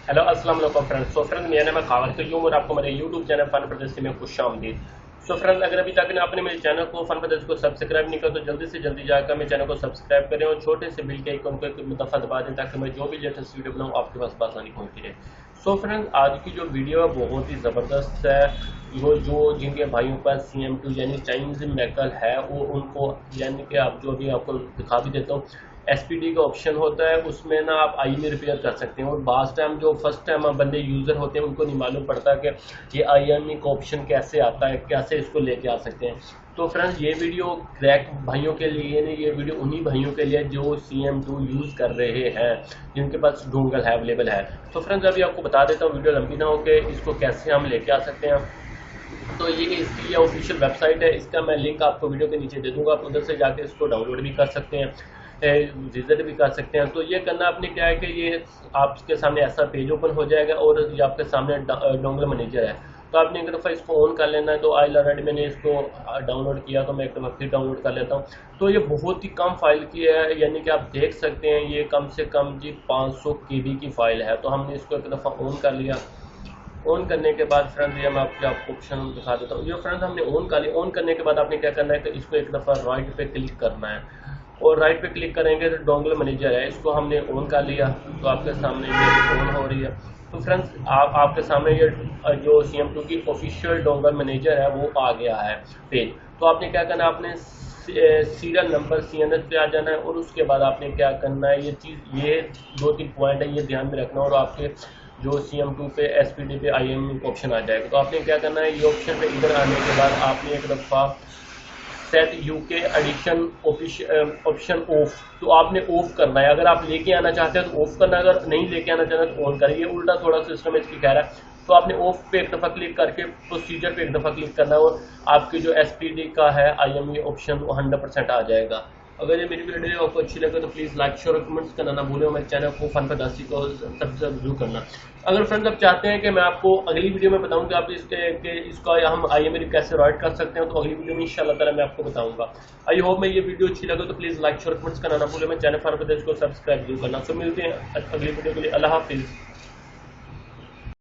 Hello अस्सलाम वालेकुम friends. So friends, मेरा नाम है खावर कयूम और आपको मेरे यूट्यूब चैनल फन प्रदर्शी में खुशामदीद। सो फ्रेंड्स, अगर अभी तक आपने मेरे चैनल को फन प्रदर्शी को सब्सक्राइब नहीं किया तो जल्दी से जल्दी जाकर मेरे चैनल को सब्सक्राइब करें और छोटे से बिल के आइकन को एक दफ़ा दबा दें ताकि मैं जो भी लेटेस्ट वीडियो बनाऊँ आपके पास आसानी पहुँचती रहे। सो फ्रेंड्स, आज की जो वीडियो है बहुत ही ज़बरदस्त है। वो जो जिनके भाइयों पर CM2 यानी चाइनीज मैकल है वो उनको यानी कि आप जो अभी आपको दिखा भी देता हूँ, SPD का ऑप्शन होता है, उसमें ना आप आई में रिपेयर कर सकते हैं। और बास्ट टाइम जो फर्स्ट टाइम बंदे यूज़र होते हैं उनको नहीं मालूम पड़ता कि ये IME का ऑप्शन कैसे आता है, कैसे इसको लेके आ सकते हैं। तो फ्रेंड्स, ये वीडियो क्रैक भाइयों के लिए नहीं, ये वीडियो उन्हीं भाइयों के लिए जो CM2 यूज़ कर रहे हैं, जिनके पास डोंगल है अवेलेबल है। तो फ्रेंड्स, अभी आपको बता देता हूँ, वीडियो लंबी ना हो के इसको कैसे हम लेके आ सकते हैं। तो ये इसकी ये ऑफिशियल वेबसाइट है, इसका मैं लिंक आपको वीडियो के नीचे दे दूंगा, आप उधर से जाके इसको डाउनलोड भी कर सकते हैं, विजिट भी कर सकते हैं। तो ये करना आपने क्या है कि ये आपके सामने ऐसा पेज ओपन हो जाएगा और ये आपके सामने डोंगल मैनेजर है। तो आपने एक दफ़ा इसको ऑन कर लेना है। तो आई ऑलरेडी मैंने इसको डाउनलोड किया, तो मैं एक दफ़ा फिर डाउनलोड कर लेता हूँ। तो ये बहुत ही कम फाइल की है, यानी कि आप देख सकते हैं ये कम से कम जी 500 KB की फाइल है। तो हमने इसको एक दफ़ा ऑन कर लिया। ऑन करने के बाद फ्रेंड्स, ये मैं आपको ऑप्शन दिखा देता हूँ। ये फ्रेंड्स हमने ऑन कर लिया। ऑन करने के बाद आपने क्या करना है कि इसको एक दफ़ा राइट पे क्लिक करना है और राइट पे क्लिक करेंगे तो डोंगल मैनेजर है, इसको हमने ऑन कर लिया। तो आपके सामने ये ऑन हो रही है। तो फ्रेंड्स, आपके सामने ये जो CM2 की ऑफिशियल डोंगल मैनेजर है वो आ गया है पेज। तो आपने क्या करना है, आपने सीरियल नंबर CNS पे आ जाना है और उसके बाद आपने क्या करना है, ये 2-3 पॉइंट है, ये ध्यान में रखना। और आपके जो CM2 पे SPD पे IME ऑप्शन आ जाएगा। तो आपने क्या करना है, ये ऑप्शन पे इधर आने के बाद आपने एक दफ़ा set UK edition option off, तो आपने ऑफ करना है। अगर आप लेके आना चाहते हैं तो ऑफ करना, अगर नहीं लेके आना चाहते तो ऑन करिए। उल्टा थोड़ा सिस्टम इसकी कह रहा है। तो आपने ऑफ पे एक दफ़ा क्लिक करके प्रोसीजर पे एक दफ़ा क्लिक करना है और आपकी जो SPD का है IME ऑप्शन वो 100% आ जाएगा। अगर ये मेरी वीडियो आपको अच्छी लगे तो प्लीज़ लाइक शेयर और कमेंट्स करना ना भूलें। मेरे चैनल को फन प्रदर्शी को सब्सक्राइब जरूर करना। अगर फ्रेंड्स आप चाहते हैं कि मैं आपको अगली वीडियो में बताऊं कि आप इसका हम IME कैसे राइट कर सकते हैं, तो अगली वीडियो में इंशाल्लाह ताला मैं आपको बताऊंगा। आई होप मैं ये वीडियो अच्छी लगे तो प्लीज़ लाइक शेयर कमेंट्स करना ना भूलें। मेरे चैनल फन प्रदर्शी को सब्सक्राइब जरूर करना। सो मिलते हैं अगली वीडियो के लिए। अल्लाह हाफिज़।